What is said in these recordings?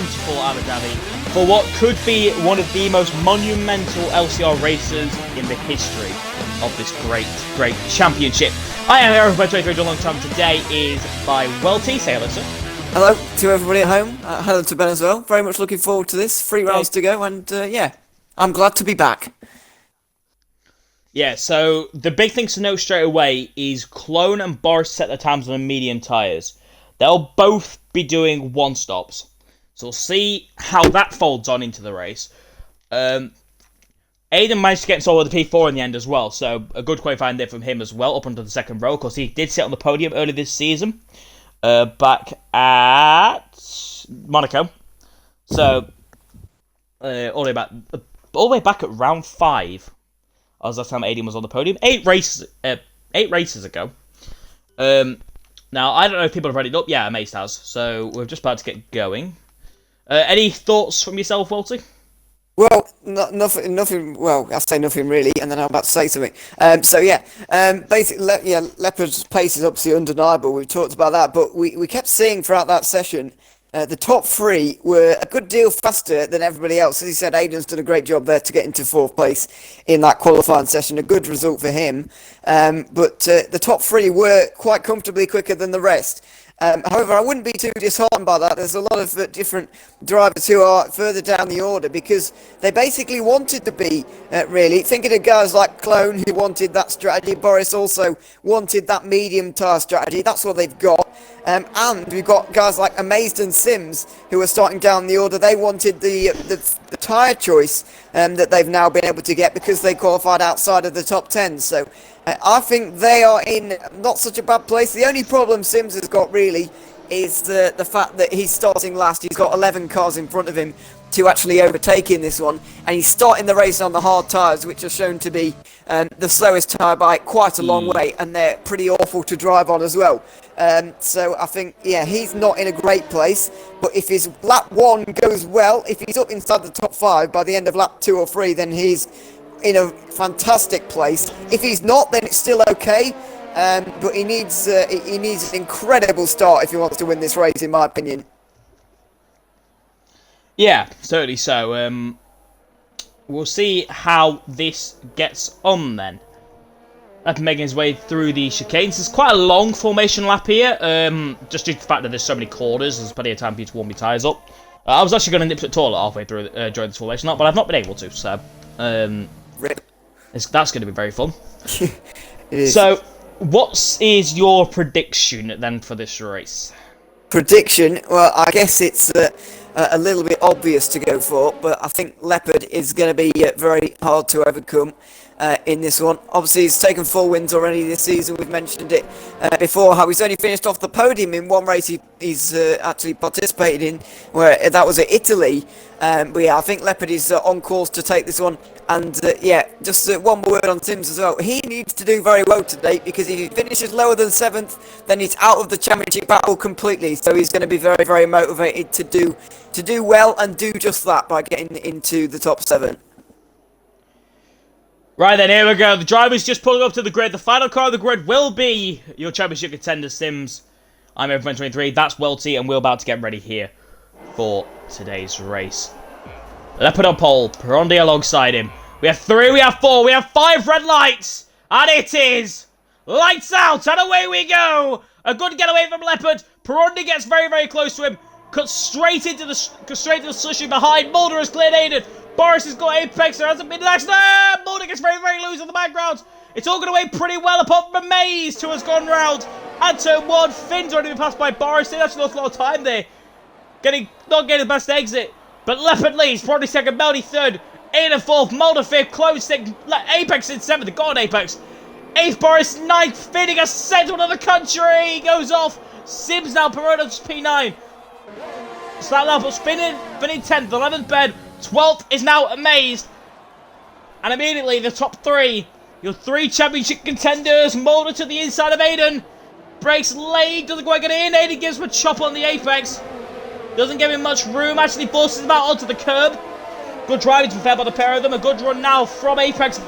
beautiful Abu Dhabi for what could be one of the most monumental LCR races in the history of this great championship. I am Aaron from 23 long time. Today is by Welty. Say hello, sir. Hello to everybody at home. Hello to Ben as well. Very much looking forward to this. 3 rounds to go, and yeah, I'm glad to be back. Yeah, so the big things to note straight away is Clone and Boris set their times on the medium tyres. They'll both be doing one-stops. So we'll see how that folds on into the race. Aiden managed to get installed with the P4 in the end as well, so a good qualifying there from him as well, up onto the second row, because he did sit on the podium early this season, back at Monaco. So, all the way back at round 5, as last time Aiden was on the podium, 8 races ago. Now, I don't know if people have read it up. Yeah, Amazed has. So, we're just about to get going. Any thoughts from yourself, Walty? Well, nothing. Well, I say nothing really, and then I'm about to say something. So yeah, basically, Leopard's pace is obviously undeniable. We've talked about that, but we kept seeing throughout that session, the top 3 were a good deal faster than everybody else. As he said, Aiden's done a great job there to get into 4th place in that qualifying session. A good result for him. But the top 3 were quite comfortably quicker than the rest. However, I wouldn't be too disheartened by that. There's a lot of different drivers who are further down the order because they basically wanted to be, really. Thinking of guys like Clone who wanted that strategy. Boris also wanted that medium tyre strategy. That's what they've got. And we've got guys like Amazed and Sims who are starting down the order. They wanted the tyre choice that they've now been able to get because they qualified outside of the top 10. So I think they are in not such a bad place. The only problem Sims has got really is the fact that he's starting last. He's got 11 cars in front of him to actually overtake in this one, and he's starting the race on the hard tyres, which are shown to be the slowest tyre by quite a long way, and they're pretty awful to drive on as well. So I think, yeah, he's not in a great place, but if his lap 1 goes well, if he's up inside the top 5 by the end of lap 2 or 3, then he's in a fantastic place. If he's not, then it's still okay, but he needs an incredible start if he wants to win this race, in my opinion. Yeah, certainly so. We'll see how this gets on then. After making his way through the chicanes, it's quite a long formation lap here, just due to the fact that there's so many corners. There's plenty of time for you to warm your tyres up. I was actually going to nip to the toilet halfway through during this formation lap, but I've not been able to, so that's going to be very fun. It is. So, what is your prediction then for this race? Prediction? Well, I guess it's a little bit obvious to go for, but I think Leopard is going to be very hard to overcome in this one. Obviously, he's taken 4 wins already this season. We've mentioned it before, how he's only finished off the podium in one race he's actually participated in, where that was at Italy. But yeah, I think Leopard is on course to take this one. And yeah, just one more word on Sims as well. He needs to do very well today, because if he finishes lower than 7th, then he's out of the championship battle completely. So he's going to be very, very motivated to do well and do just that by getting into the top 7. Right then, here we go. The driver's just pulling up to the grid. The final car of the grid will be your championship contender, Sims. I'm Aaron from 23. That's Welty, and we're about to get ready here for today's race. Leopard on pole, Perondi alongside him. We have 3, we have 4, we have 5 red lights, and it is lights out, and away we go. A good getaway from Leopard. Perondi gets very, very close to him, cuts straight into the slushy behind. Mulder has cleared Aiden. Boris has got Apex. There hasn't been next. Mulder gets very, very loose in the background. It's all going away pretty well, apart from Maze, who has gone round. And turn 1, Finn's already been passed by Boris. They actually lost a lot of time there, not getting the best exit. But Leopard leads, Perondi 2nd, Melody 3rd, Aiden 4th, Mulder 5th, Clone 6th, Apex in 7th, go on Apex. 8th, Boris 9th, Finn gets sent to another country, he goes off. Sims now, Peronis P9. So that now puts Finn in 10th, 11th Ben, 12th is now Amazed. And immediately the top 3, your 3 championship contenders, Mulder to the inside of Aiden. Breaks leg, doesn't quite get in, Aiden gives him a chop on the Apex. Doesn't give him much room, actually forces him out onto the curb. Good driving to be fair by the pair of them. A good run now from Apex.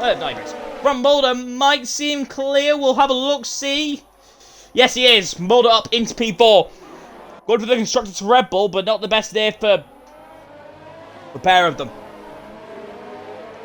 From Mulder might seem clear. We'll have a look-see. Yes, he is. Mulder up into P4. Good for the constructor to Red Bull, but not the best there for A pair of them.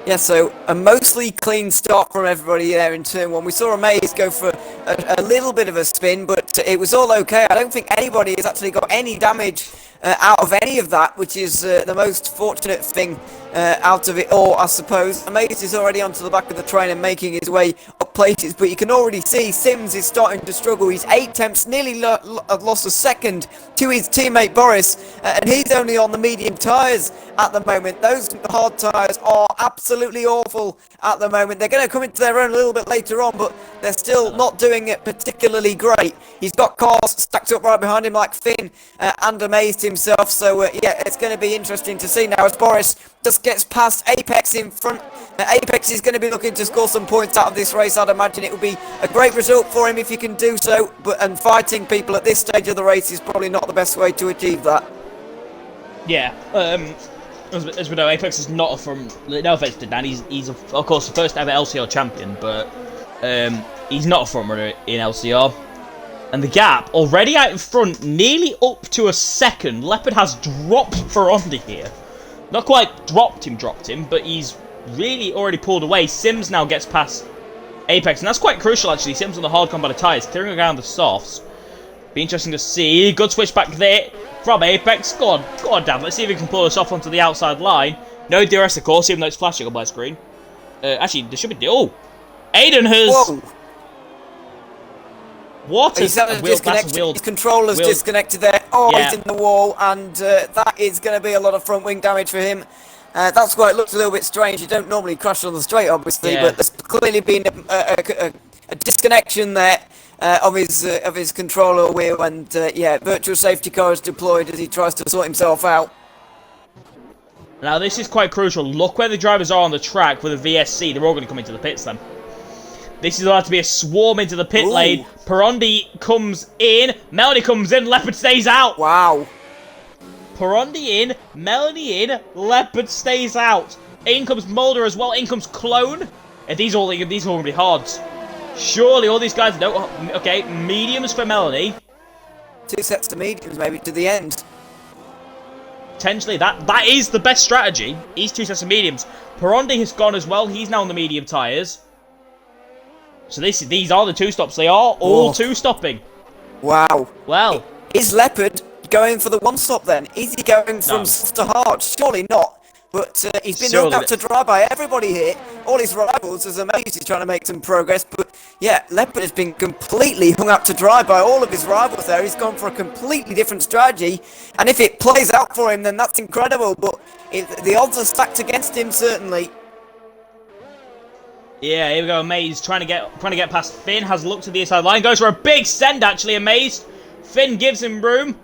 Yeah, so a mostly clean start from everybody there in turn one. We saw Amaze go for a little bit of a spin, but it was all okay. I don't think anybody has actually got any damage out of any of that, which is the most fortunate thing out of it all, I suppose. Amaze is already onto the back of the train and making his way up places, but you can already see Sims is starting to struggle. He's 8 attempts, nearly lost a second to his teammate Boris, and he's only on the medium tyres at the moment. Those hard tyres are absolutely awful at the moment. They're going to come into their own a little bit later on, but they're still not doing it particularly great. He's got cars stacked up right behind him like Finn and Amazed himself, so yeah, it's going to be interesting to see now as Boris just gets past Apex in front. Apex is going to be looking to score some points out of this race. I'd imagine it would be a great result for him if he can do so, and fighting people at this stage of the race is probably not the best way to achieve that. Yeah, as we know, Apex is not from. No offense to Dan, he's of course the first ever LCR champion, but he's not a front runner in LCR. And the gap already out in front, nearly up to a second. Leopard has dropped Ferrondi here. Not quite dropped him, but he's really already pulled away. Sims now gets past Apex, and that's quite crucial actually. Sims on the hard combat tyres, clearing around the softs. Be interesting to see. Good switch back there from Apex. Go on, Dan. Let's see if we can pull this off onto the outside line. No DRS, of course, even though it's flashing on my screen. Actually, there should be. Oh, Aiden has. Whoa. What He's had a disconnect. His controller's disconnected there. Oh, yeah. He's in the wall, and that is going to be a lot of front wing damage for him. That's why it looks a little bit strange. You don't normally crash on the straight, obviously, but there's clearly been a disconnection there of his controller wheel, and yeah, virtual safety car is deployed as he tries to sort himself out. Now this is quite crucial. Look where the drivers are on the track with a VSC. They're all going to come into the pits then. This is allowed to be a swarm into the pit lane. Perondi comes in. Melanie comes in. Leopard stays out. Wow. Perondi in. Melanie in. Leopard stays out. In comes Mulder as well. In comes Clone. And these are all going to be hard. Surely all these guys know. Okay, mediums for Melanie. 2 sets of mediums maybe to the end. Potentially that is the best strategy. He's 2 sets of mediums. Perondi has gone as well. He's now on the medium tyres. So these are the 2 stops. They are all 2 stopping. Wow. Well, is Leopard going for the 1 stop then? Is he going from soft to hard? Surely not. But he's been knocked out to dry by everybody here. All his rivals, as Amazed, he's trying to make some progress. But yeah, Leopard has been completely hung out to dry by all of his rivals there. He's gone for a completely different strategy. And if it plays out for him, then that's incredible. But the odds are stacked against him, certainly. Yeah, here we go, Amazed trying to get past Finn, has looked to the inside line, goes for a big send actually, Amazed. Finn gives him room.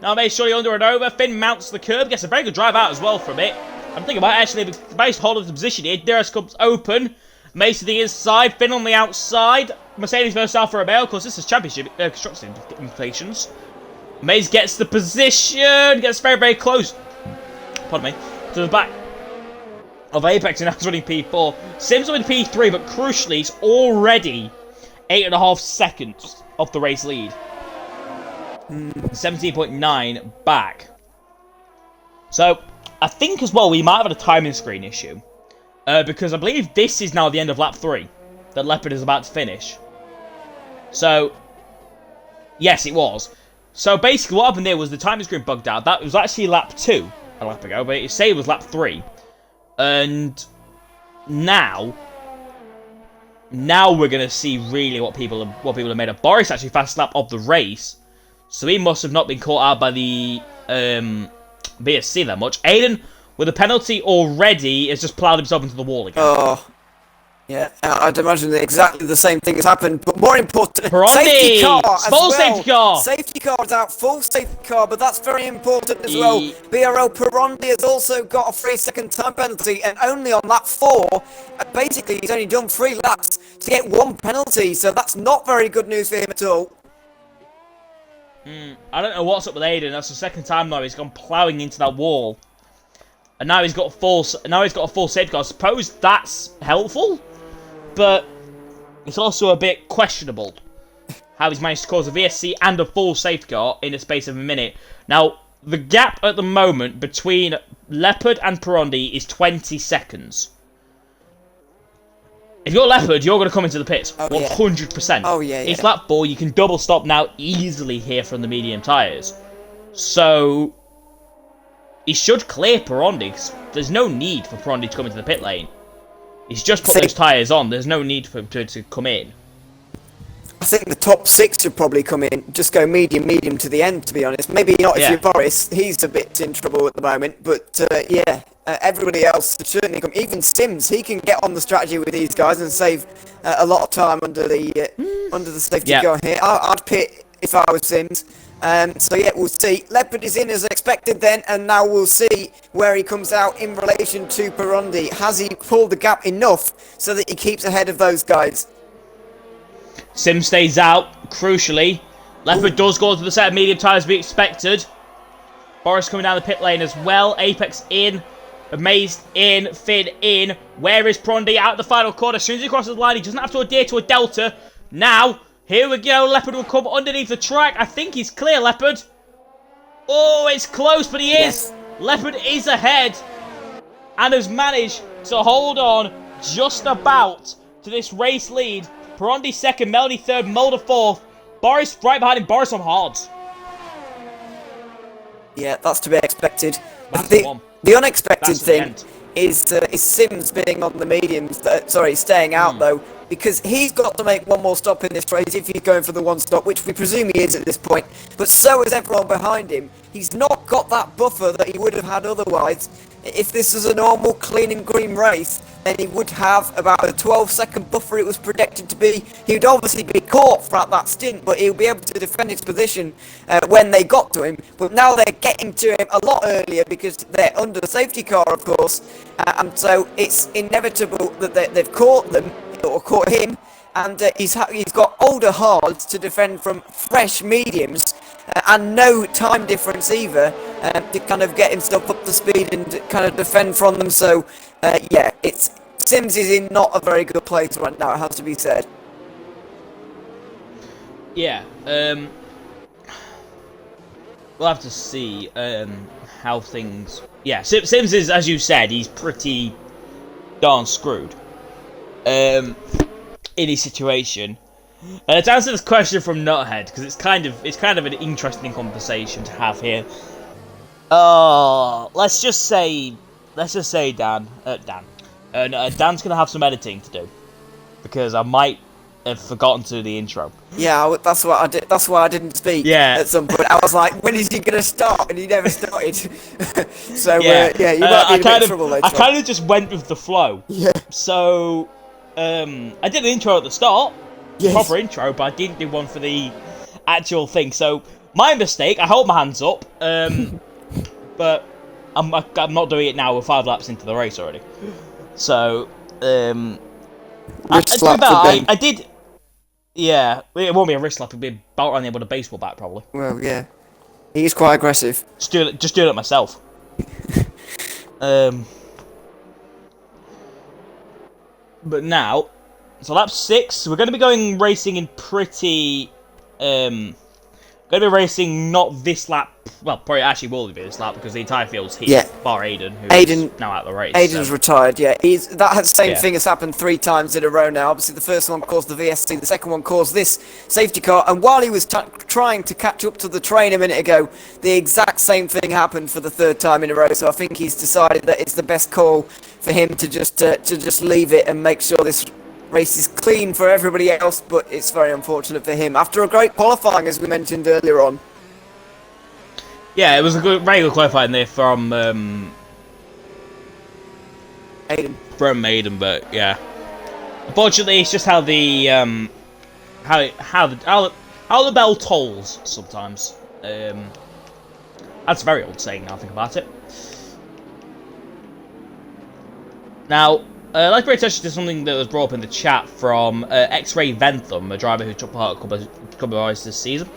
Now Amazed surely under and over. Finn mounts the curb, gets a very good drive out as well from it. I'm thinking about actually Amazed holding the position here. DRS comes open. Amazed to the inside, Finn on the outside. Mercedes versus Alfa Romeo, of course this is championship construction implications. Amazed gets the position, gets very, very close. Pardon me, to the back of Apex, and now he's running P4. Sims with P3, but crucially, he's already 8.5 seconds off the race lead. 17.9 back. So, I think as well, we might have had a timing screen issue. Because I believe this is now the end of lap 3 that Leopard is about to finish. So, yes, it was. So, basically, what happened there was the timing screen bugged out. That was actually lap 2 a lap ago, but it said it was lap 3. And now we're gonna see really what people have made of. Boris actually fast lap of the race, so he must have not been caught out by the BSC that much. Aiden, with a penalty already, has just ploughed himself into the wall again. Oh, yeah, I'd imagine that exactly the same thing has happened, but more important, Perondi! Safety car as Full well. safety car! Safety car is out, full safety car, but that's very important as well. BRL Perondi has also got a 3-second time penalty, and only on lap 4, basically he's only done 3 laps to get 1 penalty, so that's not very good news for him at all. I don't know what's up with Aiden. That's the second time now he's gone ploughing into that wall, and now he's got a full safety car. I suppose that's helpful, but it's also a bit questionable how he's managed to cause a VSC and a full safety car in the space of a minute. Now, the gap at the moment between Leopard and Perondi is 20 seconds. If you're Leopard, you're going to come into the pits. 100%. Oh, yeah. It's lap 4. You can double stop now easily here from the medium tyres. So, he should clear Perondi. There's no need for Perondi to come into the pit lane. He's just put those tyres on. There's no need for him to come in. I think the top 6 should probably come in. Just go medium to the end, to be honest. Maybe not if you're Boris. He's a bit in trouble at the moment. But, everybody else should certainly come. Even Sims, he can get on the strategy with these guys and save a lot of time under the safety car here. I'd pit if I was Sims. We'll see. Leopard is in as expected then, and now we'll see where he comes out in relation to Perondi. Has he pulled the gap enough so that he keeps ahead of those guys? Sim stays out, crucially. Leopard does go to the set of medium tyres as we expected. Boris coming down the pit lane as well. Apex in. Amazed in. Finn in. Where is Perondi out the final corner? As soon as he crosses the line, he doesn't have to adhere to a delta. Now, here we go. Leopard will come underneath the track. I think he's clear, Leopard. Oh, it's close, but he is. Leopard is ahead and has managed to hold on just about to this race lead. Perondi second, Melody third, Mulder fourth. Boris right behind him. Boris on hards. Yeah, that's to be expected. The unexpected thing is Sims being on the mediums. Staying out though, because he's got to make one more stop in this race if he's going for the one stop, which we presume he is at this point. But so is everyone behind him. He's not got that buffer that he would have had otherwise. If this was a normal clean and green race, then he would have about a 12-second buffer it was predicted to be. He would obviously be caught throughout that stint, but he'll be able to defend his position when they got to him. But now they're getting to him a lot earlier because they're under the safety car, of course. And so it's inevitable that they've caught them, or caught him, and he's got older hards to defend from fresh mediums. And no time difference either to kind of get himself up to speed and kind of defend from them. So, Sims is in not a very good place right now, it has to be said. Yeah, we'll have to see how things... Yeah, Sims is, as you said, he's pretty darn screwed in his situation. To answer this question from Nuthead, because it's kind of an interesting conversation to have here. Let's just say Dan's gonna have some editing to do because I might have forgotten to do the intro. Yeah, that's what I did. That's why I didn't speak. Yeah. At some point, I was like, "When is he gonna start?" And he never started. So you might be in a bit of trouble later. I kind of just went with the flow. Yeah. So I did the intro at the start. Yes. Proper intro, but I didn't do one for the actual thing. So my mistake. I hold my hands up. But I'm not doing it now. We're 5 laps into the race already. So I did. Yeah, it won't be a wrist slap. It'll be a bout around the end with a baseball bat, probably. Well, yeah, he's quite aggressive. Just do it myself. But now. So lap 6, we're going to be going racing in pretty, going to be racing not this lap, well, probably actually will be this lap because the entire field's here, bar Aiden, who's now out of the race. Aiden's retired, yeah. That same thing has happened 3 times in a row now. Obviously the first one caused the VSC, the second one caused this safety car, and while he was trying to catch up to the train a minute ago, the exact same thing happened for the 3rd time in a row, so I think he's decided that it's the best call for him to just leave it and make sure this race is clean for everybody else, but it's very unfortunate for him. After a great qualifying, as we mentioned earlier on. Yeah, it was a very good qualifying there from Aiden. But yeah, unfortunately, it's just how the how the bell tolls sometimes. That's a very old saying now I think about it. Now. I'd like to bring attention to something that was brought up in the chat from X-Ray Ventham, a driver who took part in a couple of races this season.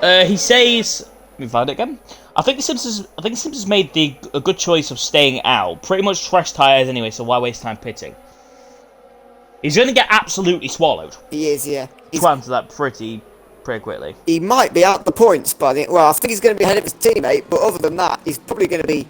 He says, let me find it again. I think the Simpsons made a good choice of staying out. Pretty much fresh tyres anyway, so why waste time pitting? He's going to get absolutely swallowed. He is, yeah. To answer that pretty pretty quickly. He might be out the points by the... Well, I think he's going to be ahead of his teammate, but other than that, he's probably going to be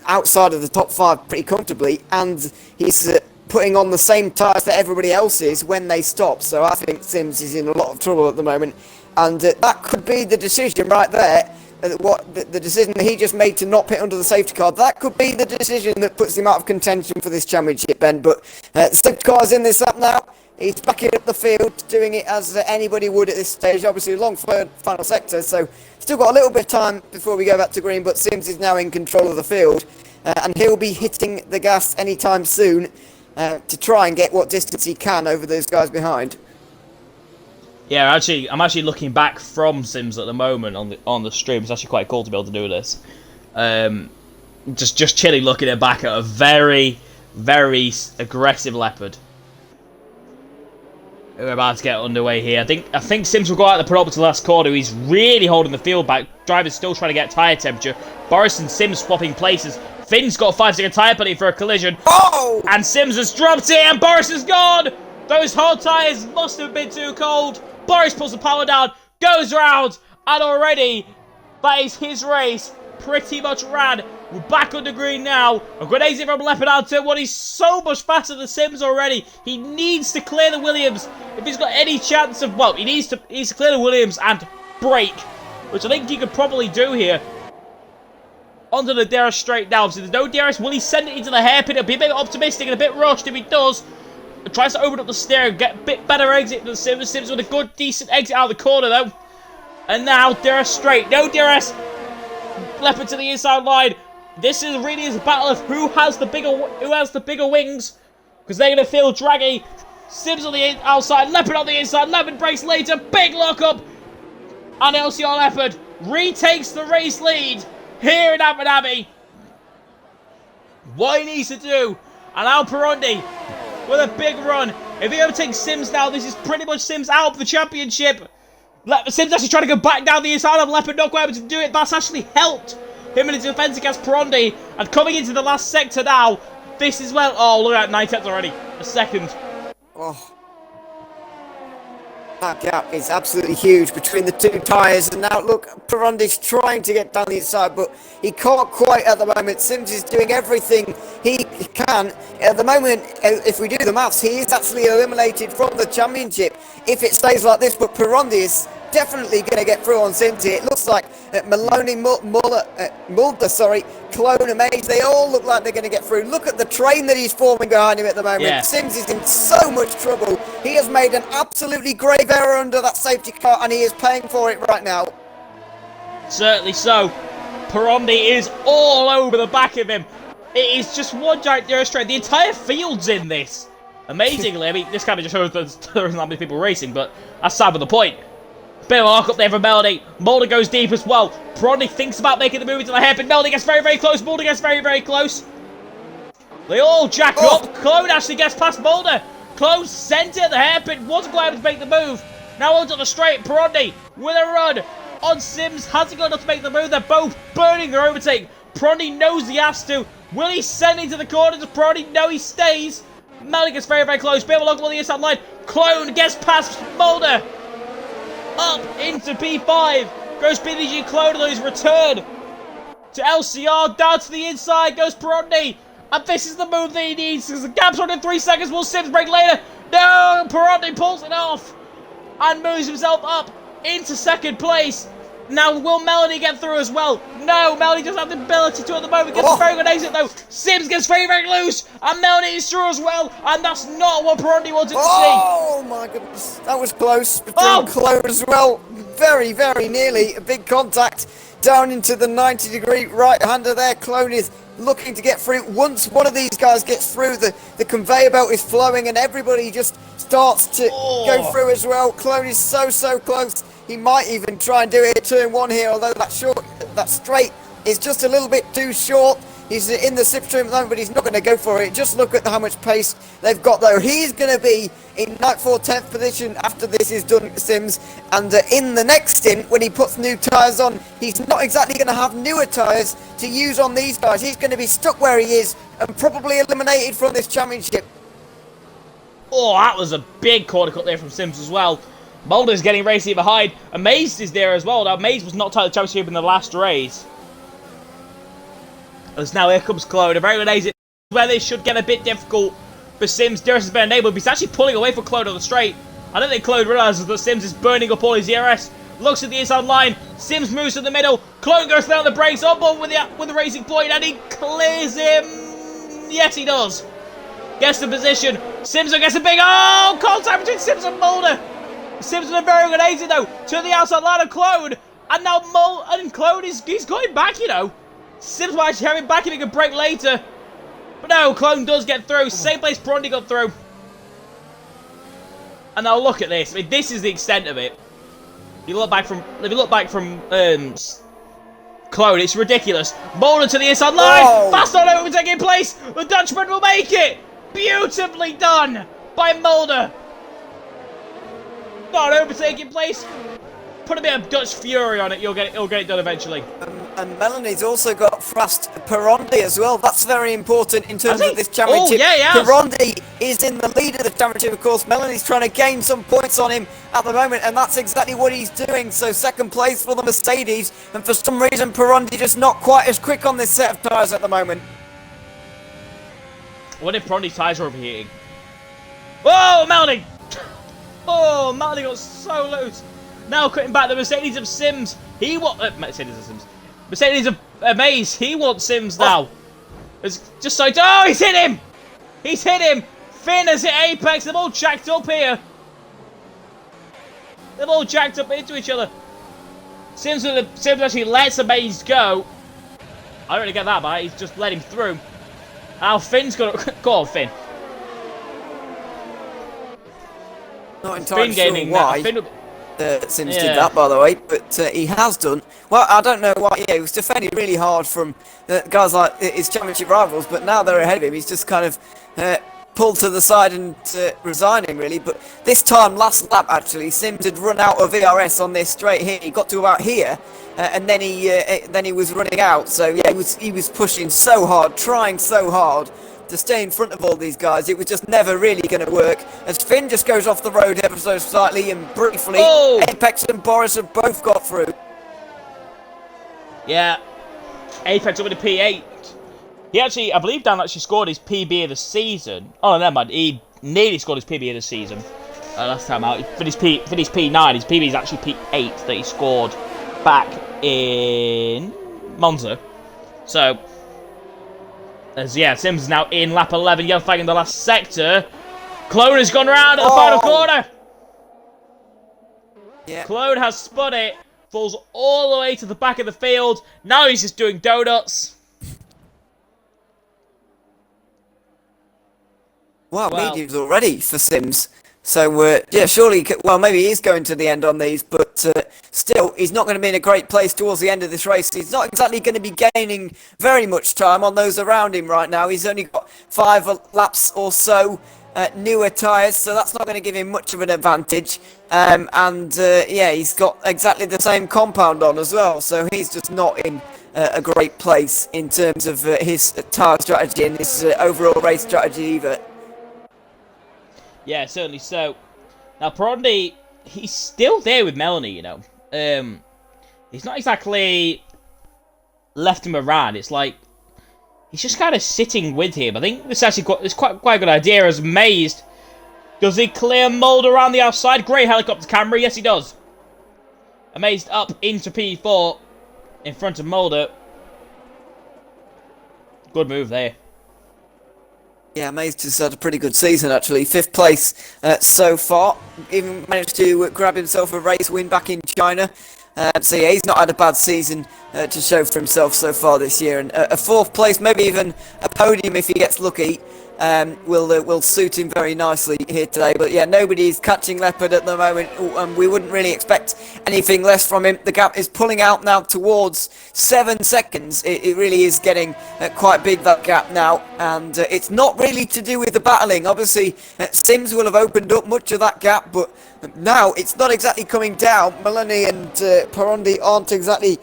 outside of the top 5 pretty comfortably, and he's putting on the same tyres that everybody else is when they stop. So I think Sims is in a lot of trouble at the moment, and that could be the decision right there. The decision that he just made to not pit under the safety car, that could be the decision that puts him out of contention for this championship, Ben. But the safety car's in this lap now. He's backing up the field, doing it as anybody would at this stage. Obviously, a long final sector, so still got a little bit of time before we go back to green, but Sims is now in control of the field, and he'll be hitting the gas anytime soon to try and get what distance he can over those guys behind. Yeah, I'm actually looking back from Sims at the moment on the stream. It's actually quite cool to be able to do this. Just chilling, looking at back at a very, very aggressive Leopard. We're about to get underway here. I think Sims will go out the penultimate to the last corner. He's really holding the field back. Driver's still trying to get tyre temperature. Boris and Sims swapping places. Finn's got a 5-second tyre penalty for a collision. Oh! And Sims has dropped it, and Boris is gone! Those hard tyres must have been too cold. Boris pulls the power down, goes round, and already, that is his race. Pretty much ran. We're back under green now. A good exit from Leopard out to one. He's so much faster than Sims already. He needs to clear the Williams if he's got any chance of... Well, he needs to clear the Williams and brake, which I think he could probably do here. Onto the DRS straight now. So there's no DRS. Will he send it into the hairpin? It'll be a bit optimistic and a bit rushed if he does. He tries to open up the steering, get a bit better exit than Sims. Sims with a good, decent exit out of the corner, though. And now, DRS straight. No DRS. Leopard to the inside line. This is really a battle of who has the bigger wings, because they're going to feel draggy. Sims on the outside, Leopard on the inside. Leopard breaks later. Big lockup. And LCR Leopard retakes the race lead here in Abu Dhabi. What he needs to do. And Al Perondi with a big run. If he overtakes Sims now, this is pretty much Sims out of the championship. Sims actually trying to go back down the inside of Leopard, not quite able to do it. That's actually helped him in his defense against Perondi. And coming into the last sector now, this is well. Oh, look at that, 9 tenths already. A second. Oh. That gap is absolutely huge between the two tyres, and now look, Perondi's trying to get down the inside, but he can't quite at the moment. Sims is doing everything he can. At the moment, if we do the maths, he is actually eliminated from the championship if it stays like this, but Perondi is definitely going to get through on Sims here. It looks like Maloney, Mulder, Clone, Amaze, they all look like they're going to get through. Look at the train that he's forming behind him at the moment. Yeah. Sims is in so much trouble. He has made an absolutely grave error under that safety car, and he is paying for it right now. Certainly so. Perondi is all over the back of him. It is just one giant DRS straight. The entire field's in this. Amazingly, I mean, this kind of just shows that there isn't that many people racing, but that's side of the point. Bit of a lock up there for Melody. Mulder goes deep as well. Perondi thinks about making the move into the hairpin. Melody gets very, very close. Mulder gets very, very close. They all jack up. Clone actually gets past Mulder. Clone sent it at the hairpin. Wasn't quite able to make the move. Now onto the straight. Perondi with a run on Sims. Hasn't got enough to make the move. They're both burning their overtake. Perondi knows he has to. Will he send it to the corner to Perondi? No, he stays. Melody gets very, very close. Bit of a lock on the inside line. Clone gets past Mulder. Up into P5. Goes BDG Clone on his return to LCR. Down to the inside goes Perondi. And this is the move that he needs, because the gap's on in 3 seconds. Will Sims break later? No! Perondi pulls it off and moves himself up into second place. Now, will Melody get through as well? No, Melody doesn't have the ability to at the moment. Gets a very good exit though. Sims gets very, very loose. And Melody is through as well. And that's not what Perondi wanted to see. Oh my goodness. That was close between Clone as well. Very, very nearly. A big contact down into the 90-degree right-hander there. Clone is looking to get through. Once one of these guys gets through, the conveyor belt is flowing and everybody just starts to go through as well. Clone is so close. He might even try and do it at turn 1 here, although that straight is just a little bit too short. He's in the slipstream at the moment, but he's not going to go for it. Just look at how much pace they've got, though. He's going to be in 9th or 10th position after this is done, Sims. And in the next stint, when he puts new tyres on, he's not exactly going to have newer tyres to use on these guys. He's going to be stuck where he is and probably eliminated from this championship. Oh, that was a big corner cut there from Sims as well. Mulder's getting racy behind. Amazed is there as well. Now, Amazed was not title championship in the last race. As now here comes Clone. A very good exit where they should get a bit difficult for Sims. Darius has been enabled, but he's actually pulling away from Clone on the straight. I don't think Clone realises that Sims is burning up all his ERS. Looks at the inside line. Sims moves to the middle. Clone goes down the brakes on board with the racing point, and he clears him. Yes, he does. Gets the position. Sims gets a big contact between Sims and Mulder. Sims with a very good exit though to the outside line of Clone, and now Clone he's going back. You know, Sims might actually have him back if he can break later, but no, Clone does get through. Same place Prondy got through. And now look at this. I mean, this is the extent of it. If you look back from Clone, it's ridiculous. Mulder to the inside line. Whoa. Fast on overtaking place. The Dutchman will make it. Beautifully done by Mulder. Not overtaking place. Put a bit of Dutch fury on it. He'll get it done eventually. And Melanie's also got fast Perondi as well. That's very important in terms of this championship. Oh, yeah, yeah. Perondi is in the lead of the championship, of course. Melanie's trying to gain some points on him at the moment, and that's exactly what he's doing. So second place for the Mercedes, and for some reason Perondi just not quite as quick on this set of tyres at the moment. What if Perondi's tyres are overheating? Whoa, Melanie! Oh, Melanie got so loose. Now cutting back the Mercedes of Sims. He wants Mercedes of Sims. Mercedes of Maze. He wants Sims now. It's just so. Oh, he's hit him. He's hit him. Finn has hit Apex. They're all jacked up here. They're all jacked up into each other. Sims actually lets Amaze go. I don't really get that, but he's just let him through. Now Finn's got to go on, Finn. Not entirely sure why Sims Yeah. did that, by the way, but he has done. Well, I don't know why. Yeah, he was defending really hard from guys like his championship rivals, but now they're ahead of him. He's just kind of pulled to the side and resigning, really. But this time, last lap, actually, Sims had run out of ERS on this straight here. He got to about here, and then he was running out. So yeah, he was pushing so hard, trying so hard to stay in front of all these guys. It was just never really going to work, as Finn just goes off the road ever so slightly, and briefly Apex and Boris have both got through. Yeah, Apex up with a P8. He actually, I believe Dan actually scored his PB of the season. Oh, never mind, he nearly scored his PB of the season last time out. For his P9, his PB is actually P8 that he scored back in Monza. So Sims is now in lap 11, yellow flag in the last sector. Clone has gone round at the final corner. Yeah. Clone has spun it, falls all the way to the back of the field. Now he's just doing donuts. Wow, mediums already for Sims. So, yeah, surely, well, maybe he's going to the end on these, but still, he's not going to be in a great place towards the end of this race. He's not exactly going to be gaining very much time on those around him right now. He's only got 5 laps or so, newer tyres, so that's not going to give him much of an advantage. Yeah, he's got exactly the same compound on as well, so he's just not in a great place in terms of his tyre strategy and his overall race strategy either. Yeah, certainly so. Now, Perondi, he's still there with Melanie, you know. He's not exactly left him around. It's like he's just kind of sitting with him. I think this is actually quite a good idea. As Amazed, does he clear Mulder around the outside? Great helicopter camera. Yes, he does. Amazed up into P4 in front of Mulder. Good move there. Yeah, Mays has had a pretty good season, actually. 5th place so far. Even managed to grab himself a race win back in China. So yeah, he's not had a bad season to show for himself so far this year. And a 4th place, maybe even a podium if he gets lucky, will suit him very nicely here today. But yeah, nobody's catching Leopard at the moment. We wouldn't really expect anything less from him. The gap is pulling out now towards 7 seconds. It really is getting quite big, that gap now. And it's not really to do with the battling. Obviously, Sims will have opened up much of that gap, but now it's not exactly coming down. Melanie and Perondi aren't exactly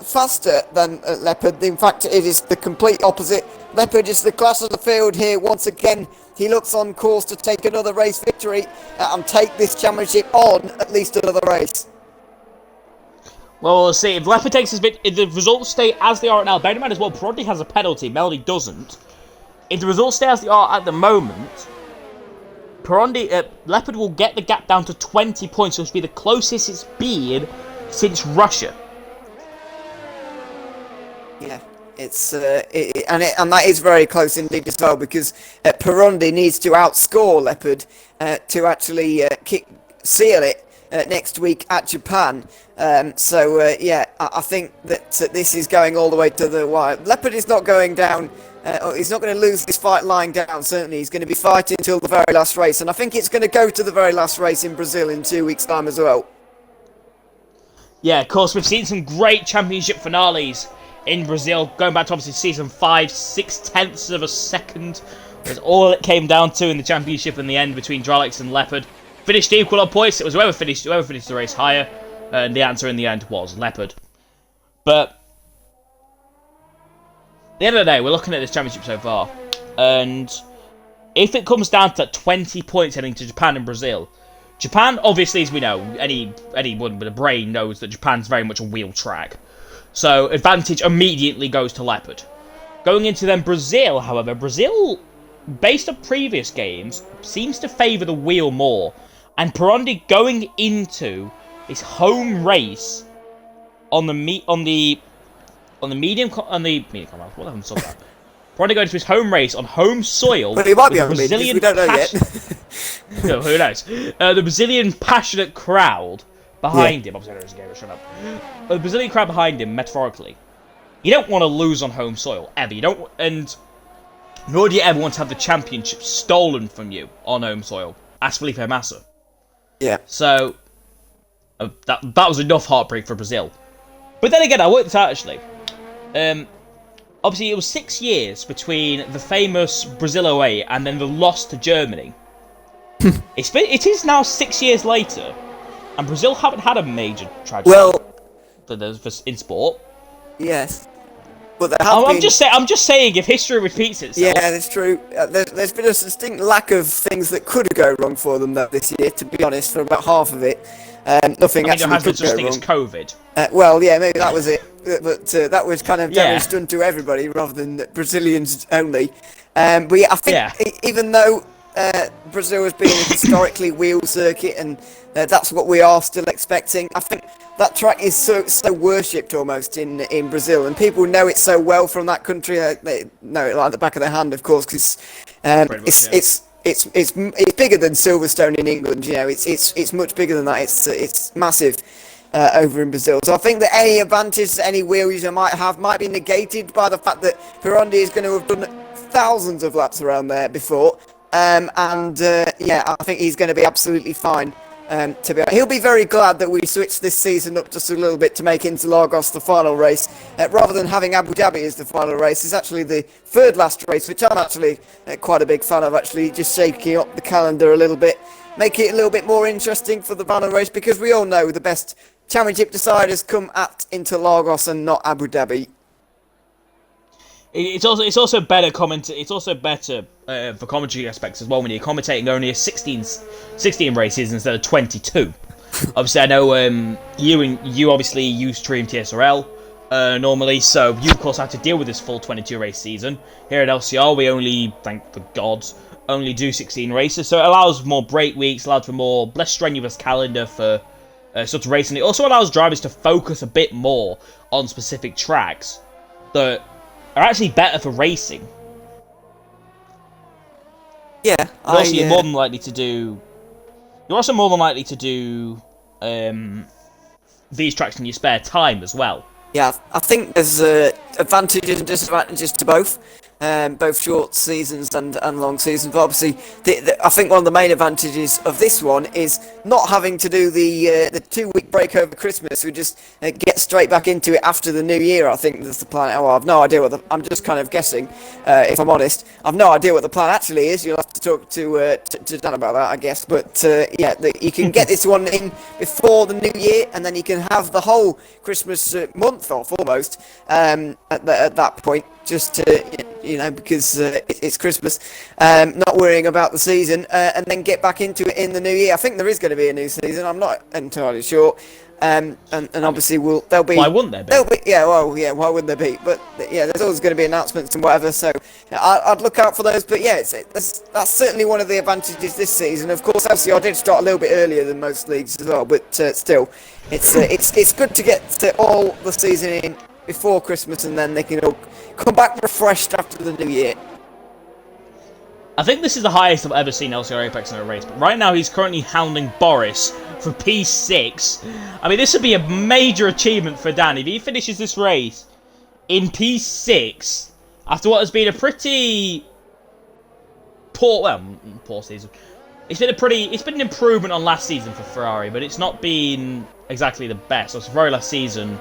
faster than Leopard. In fact, it is the complete opposite. Leopard is the class of the field here once again, he looks on course to take another race victory and take this championship on at least another race. Well, we'll see. If Leopard takes his bit, if the results stay as they are right now, bear in mind as well, Prodi has a penalty, Melody doesn't. If the results stay as they are at the moment, Leopard will get the gap down to 20 points, which will be the closest it's been since Russia. Yeah, it's and that is very close indeed as well, because Perondi needs to outscore Leopard to actually seal it next week at Japan. Yeah, I think that this is going all the way to the wire. Leopard is not going down. He's not going to lose this fight lying down, certainly. He's going to be fighting until the very last race. And I think it's going to go to the very last race in Brazil in 2 weeks' time as well. Yeah, of course, we've seen some great championship finales in Brazil. Going back to, obviously, Season 5, 6/10 of a second was all it came down to in the championship in the end between Dralex and Leopard. Finished equal on points. It was whoever finished the race higher. And the answer in the end was Leopard. But at the end of the day, we're looking at this championship so far, and if it comes down to 20 points heading to Japan and Brazil, Japan, obviously, as we know, anyone with a brain knows that Japan's very much a wheel track, so advantage immediately goes to Leopard. Going into then Brazil, however, Brazil, based on previous games, seems to favour the wheel more, and Perondi going into his home race on the medium what the hell am I talking about? Probably going to his home race on home soil. But he might be on Brazilian. We don't know yet. No, who knows? The Brazilian passionate crowd behind him. Obviously, there's a game. Shut up. The Brazilian crowd behind him, metaphorically. You don't want to lose on home soil ever. You don't, and nor do you ever want to have the championship stolen from you on home soil. Ask Felipe Massa. Yeah. So that was enough heartbreak for Brazil. But then again, I worked this out actually. Obviously, it was 6 years between the famous Brazil 08 and then the loss to Germany. It is now 6 years later, and Brazil haven't had a major tragedy. Well, in sport. Yes, but there have been... I'm just saying, if history repeats itself. Yeah, that's true. There's been a distinct lack of things that could go wrong for them though this year. To be honest, for about half of it, nothing actually could go wrong. As COVID. Well, yeah, maybe that was it. But that was kind of damage done to everybody rather than Brazilians only. But yeah, I think even though Brazil has been a historically wheel circuit, and that's what we are still expecting, I think that track is so worshipped almost in Brazil, and people know it so well from that country. They know it like the back of their hand, of course, because it's bigger than Silverstone in England. You know, it's much bigger than that. It's massive. Over in Brazil. So I think that any advantage that any wheel user might have might be negated by the fact that Perondi is going to have done thousands of laps around there before. Yeah, I think he's going to be absolutely fine. He'll be very glad that we switched this season up just a little bit to make Interlagos the final race, rather than having Abu Dhabi as the final race. It's actually the third last race, which I'm actually quite a big fan of, actually, just shaking up the calendar a little bit, make it a little bit more interesting for the final race, because we all know the best championship deciders come at Interlagos and not Abu Dhabi. It's also better for commentary aspects as well when you're commentating only 16 races instead of 22. Obviously, I know you obviously use Stream TSRL normally, so you of course have to deal with this full 22 race season. Here at LCR, we only, thank the gods, only do 16 races, so it allows more break weeks, allows for more less strenuous calendar for sort of racing. It also allows drivers to focus a bit more on specific tracks that are actually better for racing. Yeah, You're more than likely to do. You're also more than likely to do these tracks in your spare time as well. Yeah, I think there's advantages and disadvantages to both short seasons and long seasons. But obviously, I think one of the main advantages of this one is not having to do the 2-week break over Christmas. We just get straight back into it after the new year. I think that's the plan. Oh, I've no idea I'm just kind of guessing, if I'm honest. I've no idea what the plan actually is. You'll have to talk to Dan about that, I guess. But you can get this one in before the new year, and then you can have the whole Christmas month off almost at that point. just to, because it's Christmas, not worrying about the season, and then get back into it in the new year. I think there is going to be a new season. I'm not entirely sure. And obviously there'll be. Why wouldn't there be? Why wouldn't there be? But yeah, there's always going to be announcements and whatever. So I'd look out for those. But yeah, that's certainly one of the advantages this season. Of course, LCR did start a little bit earlier than most leagues as well. But still, it's good to get to all the season in before Christmas, and then they can all come back refreshed after the new year. I think this is the highest I've ever seen LCR Apex in a race, but right now he's currently hounding Boris for P6. I mean, this would be a major achievement for Dan if he finishes this race in P6 after what has been a pretty poor season. It's been an improvement on last season for Ferrari, but it's not been exactly the best. So Ferrari last season,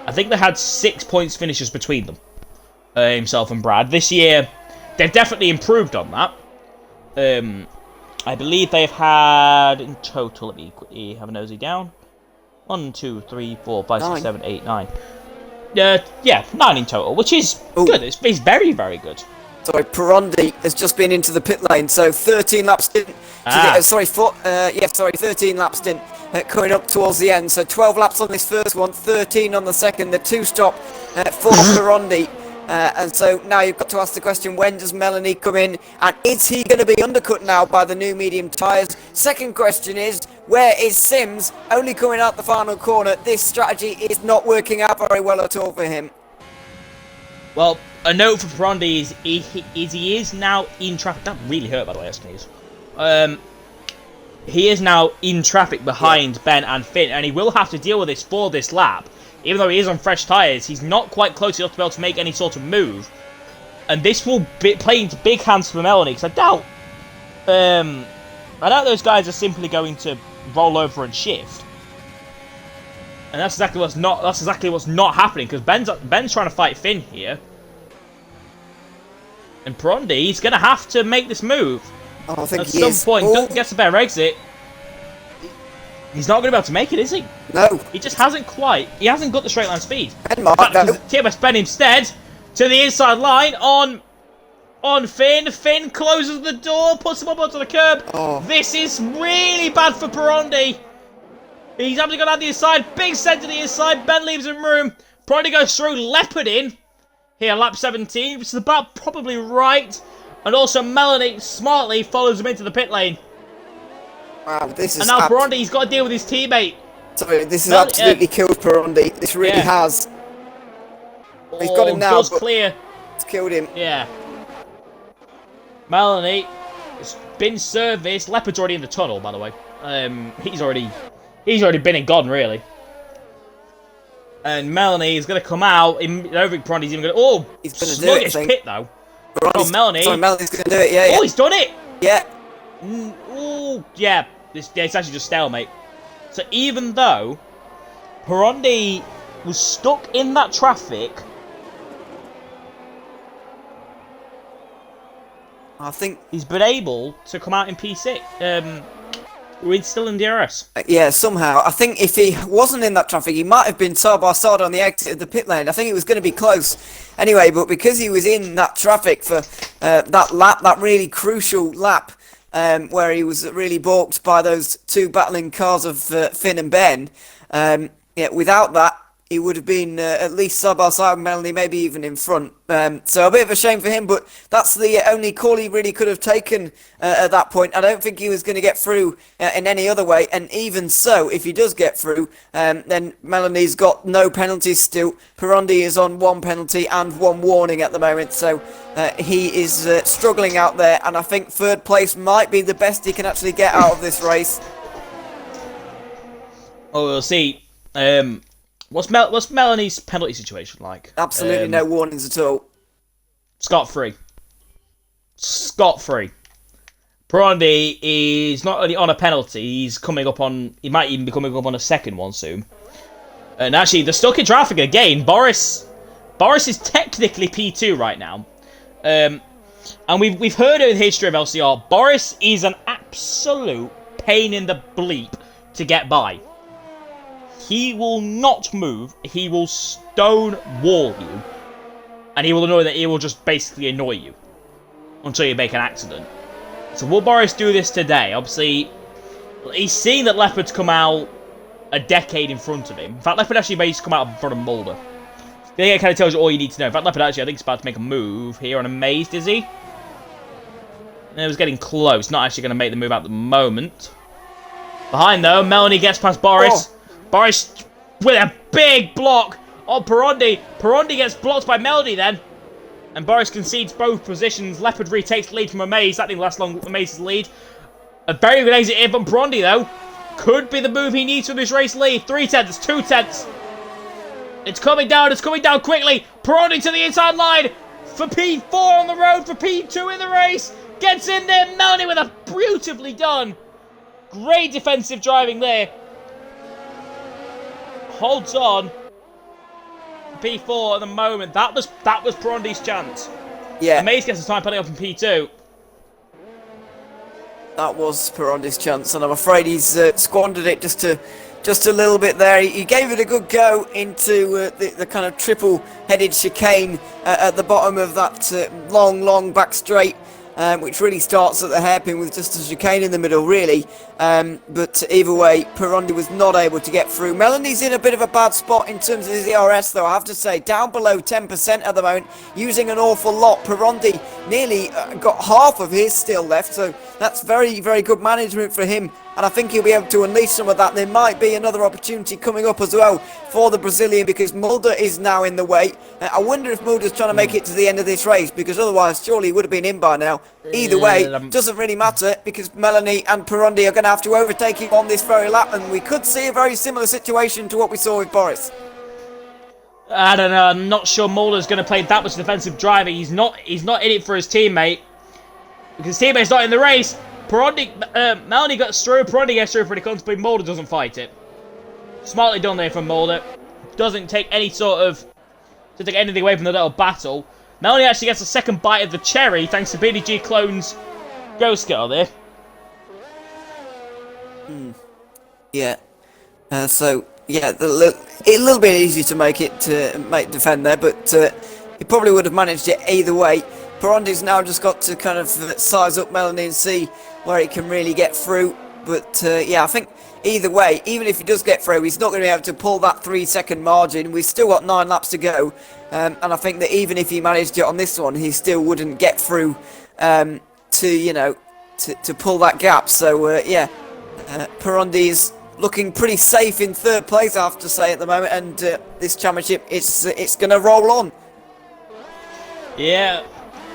I think they had 6 points finishes between them, himself and Brad. This year, they've definitely improved on that. I believe they've had, in total, let me quickly have a nosy down. 1, 2, 3, 4, 5, 6, 7, 8, 9. Yeah, 9 in total, which is good. It's very, very good. Sorry, Perondi has just been into the pit lane, so 13 laps in. 13 laps in, coming up towards the end. So 12 laps on this first one, 13 on the second. The two-stop for Perondi. And so now you've got to ask the question, when does Melanie come in? And is he going to be undercut now by the new medium tyres? Second question is, where is Sims? Only coming out the final corner. This strategy is not working out very well at all for him. Well, a note for Perondi is he is now in traffic. That really hurt, by the way, I sneeze. He is now in traffic behind Ben and Finn, and he will have to deal with this for this lap. Even though he is on fresh tyres, he's not quite close enough to be able to make any sort of move. And this will play into big hands for Melanie, because I doubt those guys are simply going to roll over and shift. And that's exactly what's not happening, because Ben's trying to fight Finn here. And Perondi, he's going to have to make this move. I think at some point, gets a better exit. He's not going to be able to make it, is he? No. He just hasn't quite. He hasn't got the straight line speed. TMS Ben instead to the inside line on Finn. Finn closes the door, puts him up onto the curb. This is really bad for Perondi. He's having to go down the inside. Big send to the inside. Ben leaves him room. Perondi goes through. Leopard in. Here, lap 17, which is about probably right. And also Melanie smartly follows him into the pit lane. Wow, this is... And now Perondi's got to deal with his teammate. Sorry, this has absolutely killed Perondi. This really has. He's got him now, does clear. It's killed him. Yeah. Melanie has been serviced. Leopard's already in the tunnel, by the way. He's already been and gone, really. And Melanie is going to come out. I don't think Perondi's even going to... he's going to do it, I think. Pit, though. Melanie. Sorry, Melanie's going to do it, yeah. He's done it! Yeah. Yeah. It's actually just stalemate. So even though Perondi was stuck in that traffic, I think he's been able to come out in P6. We're still in DRS. Yeah, somehow. I think if he wasn't in that traffic, he might have been side by side on the exit of the pit lane. I think it was going to be close anyway, but because he was in that traffic for that lap, that really crucial lap, where he was really balked by those two battling cars of Finn and Ben. Without that, he would have been at least side by side with Melanie, maybe even in front. So a bit of a shame for him, but that's the only call he really could have taken at that point. I don't think he was going to get through in any other way. And even so, if he does get through, then Melanie's got no penalties still. Perondi is on 1 penalty and 1 warning at the moment. So he is struggling out there. And I think third place might be the best he can actually get out of this race. Well, we'll see. What's Melanie's penalty situation like? Absolutely no warnings at all. Scot-free. Perondi is not only on a penalty, he might even be coming up on a second one soon. And actually, they're stuck in traffic again. Boris is technically P2 right now. And we've heard in the history of LCR, Boris is an absolute pain in the bleep to get by. He will not move. He will stonewall you. And he will just basically annoy you until you make an accident. So will Boris do this today? Obviously, he's seen that Leopard's come out a decade in front of him. In fact, Leopard actually managed to come out in front of Mulder. I think it kind of tells you all you need to know. In fact, Leopard actually, I think, is about to make a move here on Amazed, is he? And it was getting close. Not actually going to make the move at the moment. Behind, though, Melanie gets past Boris. Oh. Boris with a big block on Perondi. Perondi gets blocked by Melody then. And Boris concedes both positions. Leopard retakes the lead from Amaze. That didn't last long. Amaze's lead. A very good exit here from Perondi, though. Could be the move he needs for this race lead. 3 tenths, 2 tenths. It's coming down quickly. Perondi to the inside line for P4 on the road, for P2 in the race. Gets in there. Melanie with a beautifully done. Great defensive driving there. Holds on. P4 at the moment. That was Perondi's chance. Yeah. Amaze gets a time penalty up in P2. That was Perondi's chance, and I'm afraid he's squandered it just a little bit there. He gave it a good go into the kind of triple-headed chicane at the bottom of that long back straight. Which really starts at the hairpin with just a chicane in the middle, really. But either way, Perondi was not able to get through. Melanie's in a bit of a bad spot in terms of his ERS, though, I have to say. Down below 10% at the moment, using an awful lot. Perondi nearly got half of his still left, so that's very, very good management for him. And I think he'll be able to unleash some of that. There might be another opportunity coming up as well for the Brazilian, because Mulder is now in the way. I wonder if Mulder's trying to make it to the end of this race, because otherwise surely he would have been in by now. Either way, doesn't really matter, because Melanie and Perondi are going to have to overtake him on this very lap, and we could see a very similar situation to what we saw with Boris. I don't know. I'm not sure Mulder's going to play that much defensive driving. He's not in it for his teammate, because his teammate's not in the race. Melanie gets through, Perondi gets through pretty comfortably. Mulder doesn't fight it. Smartly done there from Mulder. Doesn't take anything away from the little battle. Melanie actually gets a second bite of the cherry thanks to BDG Clone's Ghost Girl there. Yeah. So yeah, a little bit easy to make defend there, but he probably would have managed it either way. Perondi's now just got to kind of size up Melanie and see where he can really get through. But yeah, I think either way, even if he does get through, he's not going to be able to pull that 3-second margin. We've still got 9 laps to go. And I think that even if he managed it on this one, he still wouldn't get through to pull that gap. So yeah, Perondi is looking pretty safe in 3rd place, I have to say, at the moment. And this championship, it's going to roll on. Yeah.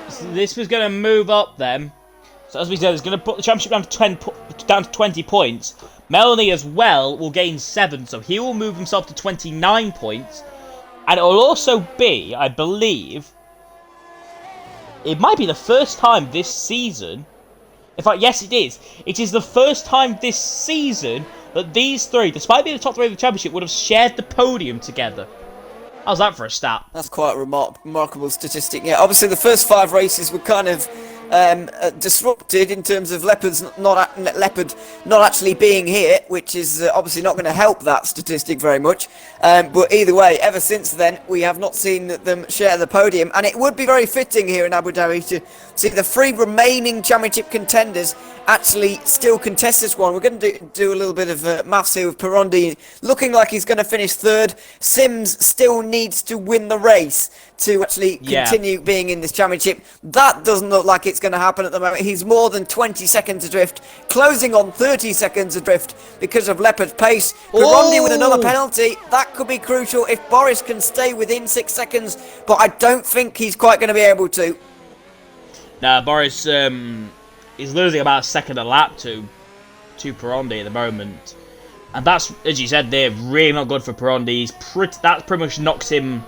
So this was going to move up then. So as we said, it's going to put the championship down to 20 points. Melanie as well will gain 7, so he will move himself to 29 points. And it will also be, I believe, it might be the first time this season. In fact, yes, it is. It is the first time this season that these three, despite being the top 3 of the championship, would have shared the podium together. How's that for a stat? That's quite a remarkable statistic. Yeah, obviously the first 5 races were kind of disrupted in terms of Leopard not actually being here, which is obviously not going to help that statistic very much. But either way, ever since then, we have not seen them share the podium, and it would be very fitting here in Abu Dhabi to see the 3 remaining championship contenders actually still contest this one. We're going to do a little bit of maths here with Perondi looking like he's going to finish 3rd. Sims still needs to win the race to actually continue being in this championship. That doesn't look like it's going to happen at the moment. He's more than 20 seconds adrift, closing on 30 seconds adrift because of Leopard's pace. Perondi with another penalty. That could be crucial if Boris can stay within 6 seconds, but I don't think he's quite going to be able to. Nah, Boris is losing about a second a lap to Perondi at the moment. And that's, as you said, they're really not good for Perondi. That pretty much knocks him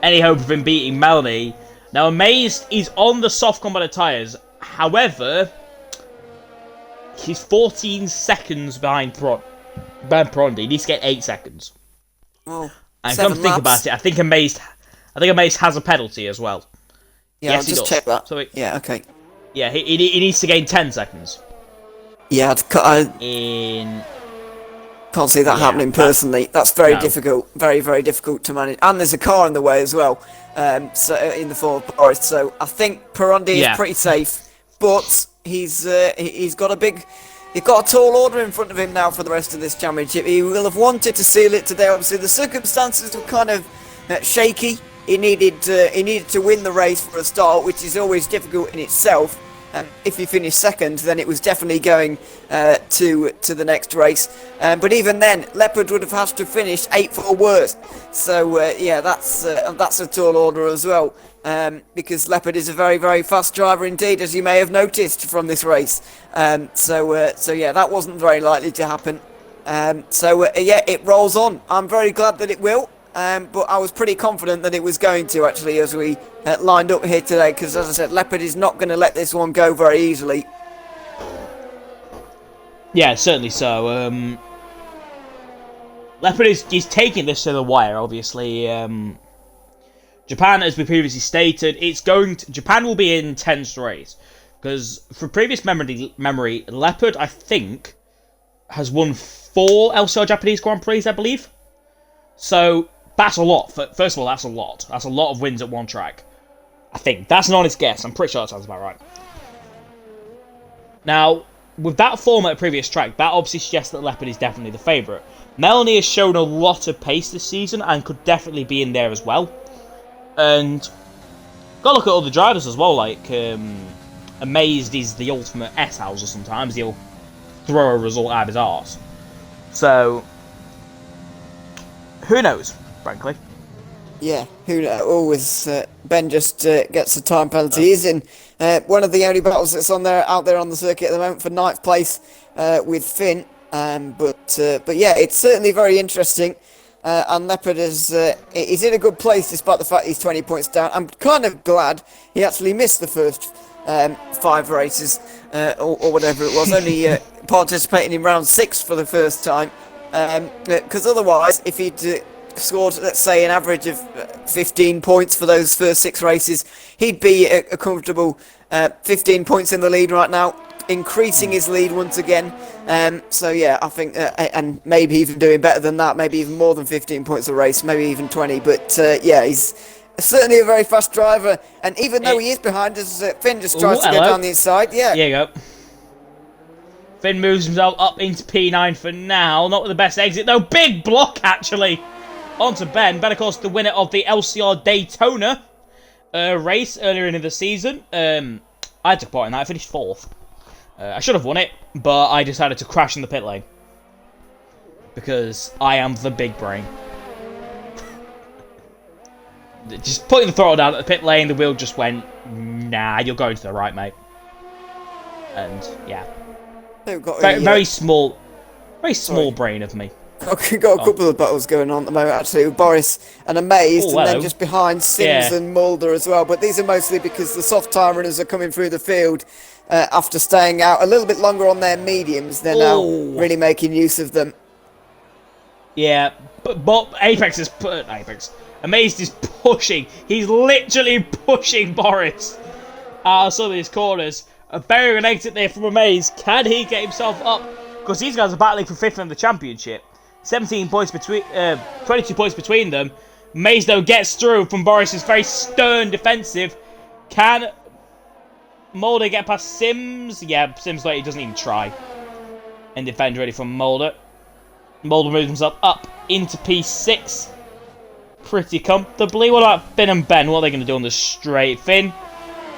any hope of him beating Melanie. Now, Amazed is on the soft combat tyres. However, he's 14 seconds behind Perondi. He needs to get 8 seconds. Well, and come to think about it, I think Amazed has a penalty as well. Yeah, yes, I'll just check that. So yeah, okay. Yeah, he needs to gain 10 seconds. Yeah, can't see that happening personally. That's very difficult, very, very difficult to manage. And there's a car in the way as well. So in the form of Boris. So I think Perondi is pretty safe, but he's got he's got a tall order in front of him now for the rest of this championship. He will have wanted to seal it today. Obviously, the circumstances were kind of shaky. He needed to win the race for a start, which is always difficult in itself. If he finished second, then it was definitely going to the next race. But even then, Leopard would have had to finish 8th or worse. So yeah, that's a tall order as well. Because Leopard is a very, very fast driver indeed, as you may have noticed from this race. So yeah, that wasn't very likely to happen. Yeah, it rolls on. I'm very glad that it will. But I was pretty confident that it was going to, actually, as we lined up here today, because, as I said, Leopard is not going to let this one go very easily. Yeah, certainly so. Leopard is taking this to the wire, obviously. Japan, as we previously stated, Japan will be an intense race, because from previous memory, Leopard, I think, has won 4 LCR Japanese Grand Prix, I believe. So that's a lot. First of all, that's a lot. That's a lot of wins at one track. I think. That's an honest guess. I'm pretty sure that sounds about right. Now, with that form at a previous track, that obviously suggests that Leopard is definitely the favourite. Melanie has shown a lot of pace this season and could definitely be in there as well. And got to look at other drivers as well, like Amazed is the ultimate S-houser sometimes. He'll throw a result out of his arse. So, who knows, frankly. Yeah, who knows? Always, Ben just gets a time penalty. He's in one of the only battles that's out there on the circuit at the moment for 9th place with Finn. But yeah, it's certainly very interesting. And Leopard is in a good place despite the fact he's 20 points down. I'm kind of glad he actually missed the first 5 races or whatever it was, only participating in round 6 for the first time. Because otherwise, if he'd scored, let's say, an average of 15 points for those first 6 races, he'd be a comfortable 15 points in the lead right now, increasing his lead once again. So yeah, I think, and maybe even doing better than that, maybe even more than 15 points a race, maybe even 20. But yeah, he's certainly a very fast driver, and even though he is behind us, Finn just tries to go down the inside. Yeah. There you go. Finn moves himself up into P9 for now. Not with the best exit, though. Big block, actually. Onto Ben. Ben, of course, the winner of the LCR Daytona race earlier in the season. I had to point in that. I finished 4th. I should have won it, but I decided to crash in the pit lane. Because I am the big brain. Just putting the throttle down at the pit lane, the wheel just went, nah, you're going to the right, mate. And, yeah. Very small brain of me. Got a couple of battles going on at the moment, actually, with Boris and Amazed, and then just behind Sims and Mulder as well. But these are mostly because the soft time runners are coming through the field after staying out a little bit longer on their mediums. They're now really making use of them. Yeah, but Amazed is pushing. He's literally pushing Boris out of some of his corners. A barrier and exit there from Amazed. Can he get himself up? Because these guys are battling for 5th in the championship. 17 points between, 22 points between them. Mays, though, gets through from Boris's very stern defensive. Can Mulder get past Sims? Yeah, Sims, like, he doesn't even try. And defend ready from Mulder. Mulder moves himself up into P6. Pretty comfortably. What about Finn and Ben? What are they going to do on the straight? Finn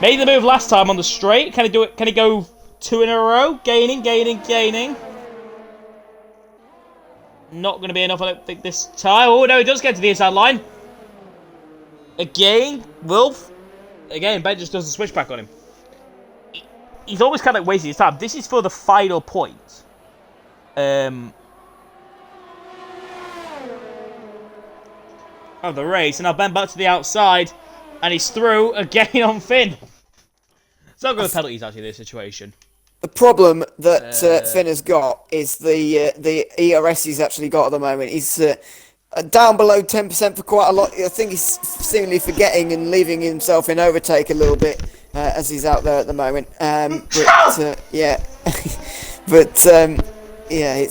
made the move last time on the straight. Can he do it? Can he go 2 in a row? Gaining. Not going to be enough, I don't think, this time. Oh, no, he does get to the inside line. Again, Wolf. Again, Ben just does the switchback on him. He's always kind of wasting his time. This is for the final point. Of the race. And now Ben back to the outside. And he's through again on Finn. It's not good with penalties, actually, in this situation. The problem that Finn has got is the ERS he's actually got at the moment. He's down below 10% for quite a lot. I think he's seemingly forgetting and leaving himself in overtake a little bit as he's out there at the moment. Yeah, but Yeah,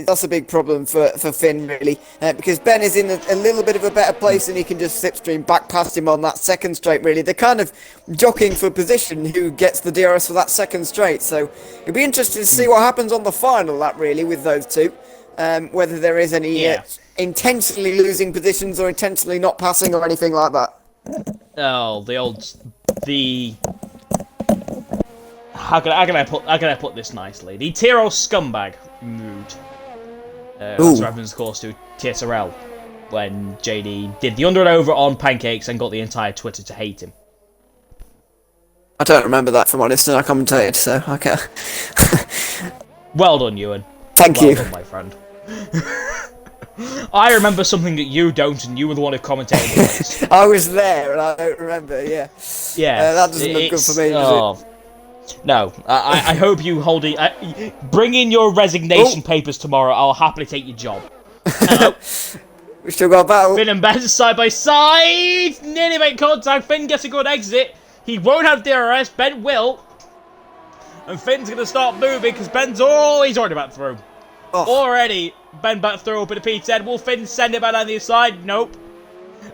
that's a big problem for Finn, really, because Ben is in a little bit of a better place and he can just slipstream back past him on that second straight, really. They're kind of jockeying for position who gets the DRS for that second straight, so it'll be interesting to see what happens on the final lap, really, with those two. Whether there is any intentionally losing positions or intentionally not passing or anything like that. Oh, how can I put this nicely? The Tiro scumbag mood. That's what happens, of course, to TSRL when JD did the under and over on pancakes and got the entire Twitter to hate him. I don't remember that, if I'm honest, and I commentated, so I can't. Well done, Ewan. Thank you. Well done, my friend. I remember something that you don't, and you were the one who commentated. I was there, and I don't remember. Yeah. Yeah. That doesn't look good for me, does it? No. I hope you bring in your resignation papers tomorrow. I'll happily take your job. We still got a battle. Finn and Ben side by side. Nearly make contact. Finn gets a good exit. He won't have DRS. Ben will. And Finn's going to start moving because Ben's he's already back through. Already, Ben back through up in the P10. Will Finn send it back down the side? Nope.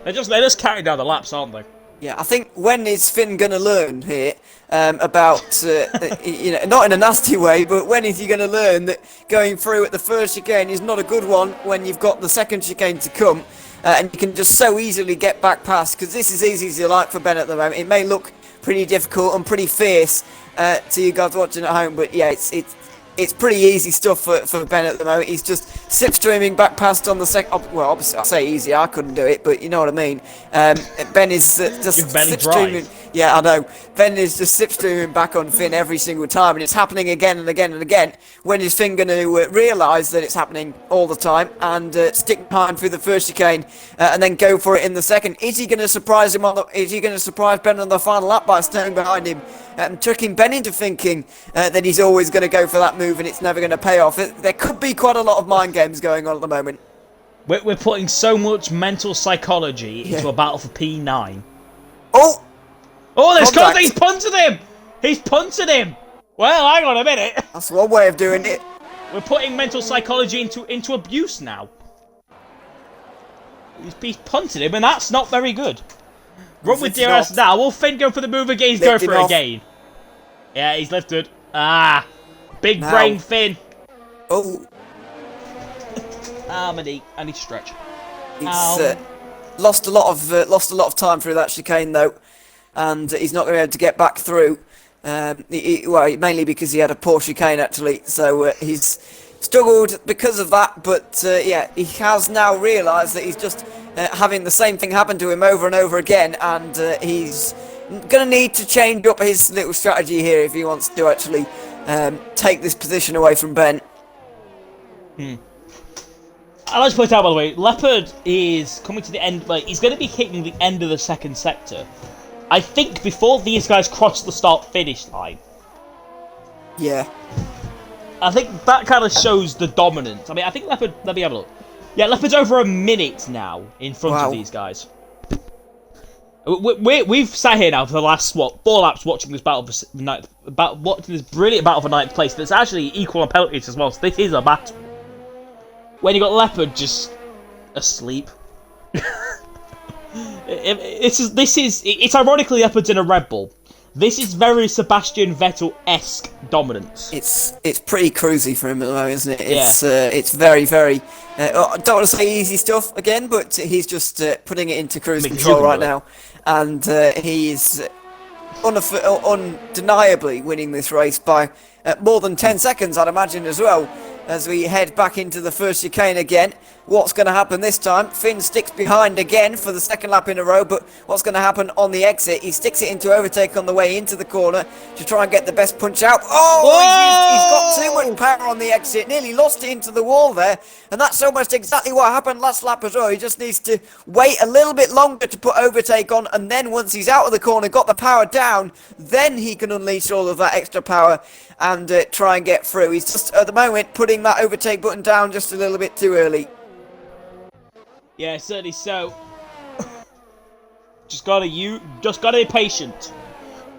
They're just carrying down the laps, aren't they? Yeah, I think when is Finn going to learn here about, not in a nasty way, but when is he going to learn that going through at the first chicane is not a good one when you've got the second chicane to come and you can just so easily get back past, because this is easy as you like for Ben at the moment. It may look pretty difficult and pretty fierce to you guys watching at home, but yeah, it's pretty easy stuff for Ben at the moment. He's just slipstreaming back past on the second. Well, obviously, I say easy. I couldn't do it, but you know what I mean. Ben is just slipstreaming. Yeah, I know. Ben is just slipstreaming back on Finn every single time, and it's happening again and again and again. When is Finn going to realise that it's happening all the time and stick behind through the first chicane and then go for it in the second? Is he going to surprise him Is he going to surprise Ben on the final lap by staying behind him and tricking Ben into thinking that he's always going to go for that move and it's never going to pay off? There could be quite a lot of mind games going on at the moment. We're putting so much mental psychology into a battle for P9. Oh, there's contact! He's punted him! He's punted him! Well, hang on a minute. That's one way of doing it. We're putting mental psychology into abuse now. He's punted him, and that's not very good. Run with DRS now. Will Finn go for the move again? He's going for it again. Yeah, he's lifted. Big brain Finn. I need to stretch. He's lost a lot of time through that chicane though, and he's not going to be able to get back through. Mainly because he had a poor chicane actually, so he's struggled because of that. But yeah, he has now realised that he's just having the same thing happen to him over and over again, and he's going to need to change up his little strategy here if he wants to actually take this position away from Ben. I'd like to point out, by the way, Leopard is coming to the end. He's going to be hitting the end of the second sector. I think before these guys cross the start-finish line. Yeah. I think that kind of shows the dominance. I mean, I think Leopard... Let me have a look. Yeah, Leopard's over a minute now in front of these guys. We've sat here now for the last, 4 laps watching this battle for ninth, watching this brilliant battle for ninth place. That's actually equal on penalties as well, so this is a battle. When you got Leopard just asleep. It's ironically Leopard's in a Red Bull. This is very Sebastian Vettel-esque dominance. It's pretty cruisy for him at the moment, isn't it? It's very, very... I don't want to say easy stuff again, but he's just putting it into cruise control right now. And he's undeniably winning this race by more than 10 seconds, I'd imagine, as well. As we head back into the first chicane again. What's going to happen this time? Finn sticks behind again for the second lap in a row, but what's going to happen on the exit? He sticks it into overtake on the way into the corner to try and get the best punch out. He's got too much power on the exit, nearly lost it into the wall there, and that's almost exactly what happened last lap as well. He just needs to wait a little bit longer to put overtake on, and then once he's out of the corner, got the power down, then he can unleash all of that extra power and try and get through. He's just, at the moment, putting that overtake button down just a little bit too early. Yeah, certainly so. Just gotta be patient.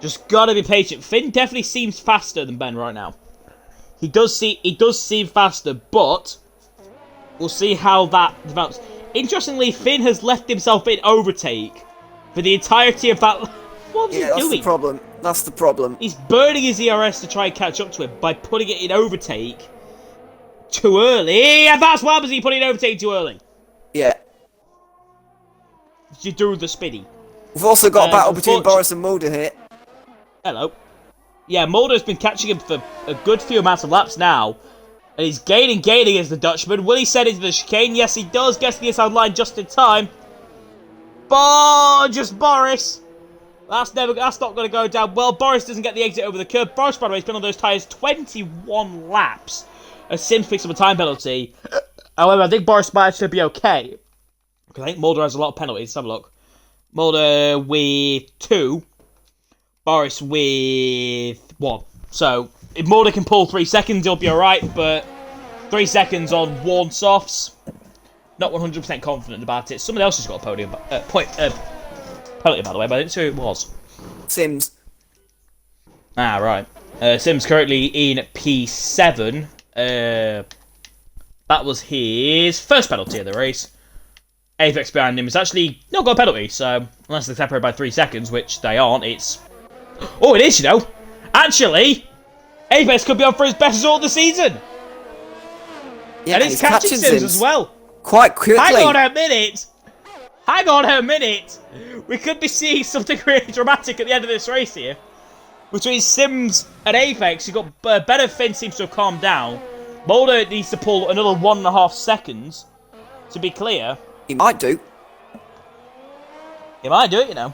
Just gotta be patient. Finn definitely seems faster than Ben right now. He does seem faster, but we'll see how that develops. Interestingly, Finn has left himself in overtake for the entirety of that. What was he doing? That's the problem. That's the problem. He's burning his ERS to try and catch up to him by putting it in overtake too early. And that's what happens when you put it in overtake too early. Yeah. You do the spinny. We've also got a battle between Boris and Mulder here. Hello. Yeah, Mulder's been catching him for a good few amounts of laps now. And he's gaining as the Dutchman. Will he send into the chicane? Yes, he does. Gets the inside line just in time. Just Boris. That's not going to go down well. Boris doesn't get the exit over the curb. Boris, by the way, has been on those tyres 21 laps. A Sim fix of a time penalty. However, I think Boris might actually be okay. Because I think Mulder has a lot of penalties. Let's have a look. Mulder with 2. Boris with 1. So, if Mulder can pull 3 seconds, he'll be alright. But 3 seconds on worn softs. Not 100% confident about it. Someone else has got a podium. Penalty, by the way, but I didn't see who it was. Sims. Ah, right. Sims currently in P7. That was his first penalty of the race. Apex behind him has actually not got a penalty, so unless they're separated by 3 seconds, which they aren't, it's... Oh, it is, you know! Actually, Apex could be on for his best result of the season! Yeah, and he's catching Sims as well! Quite quickly! Hang on a minute! Hang on a minute! We could be seeing something really dramatic at the end of this race here. Between Sims and Apex, you've got better Finn seems to have calmed down. Mulder needs to pull another 1.5 seconds to be clear. He might do. He might do it, you know.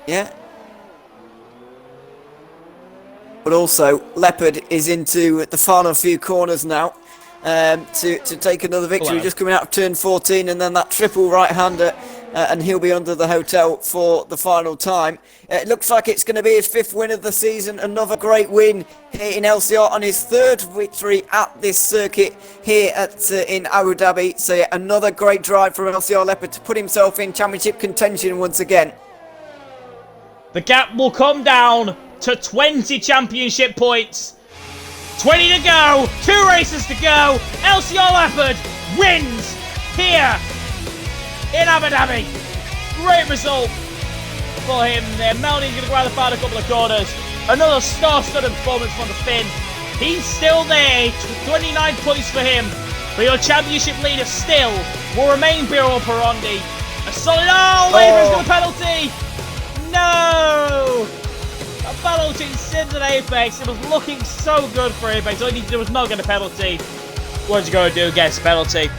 Yeah. But also, Leopard is into the final few corners now to take another victory. Wow. Just coming out of turn 14, and then that triple right-hander, and he'll be under the hotel for the final time. It looks like it's going to be his 5th win of the season. Another great win here in LCR on his 3rd victory at this circuit here at in Abu Dhabi. So yeah, another great drive from LCR Leopard to put himself in championship contention once again. The gap will come down to 20 championship points. 20 to go, 2 races to go. LCR Leopard wins here in Abu Dhabi. Great result for him there. Melody's going to grab the final couple of corners. Another star-studded performance from the Finn. He's still there, 29 points for him. But your championship leader still will remain Biro Perondi. A solid... Oh, Labour's got a penalty! No! A penalty in Sims and Apex. It was looking so good for Apex. All he needed to do was not get a penalty. What did you go and do? Get a penalty.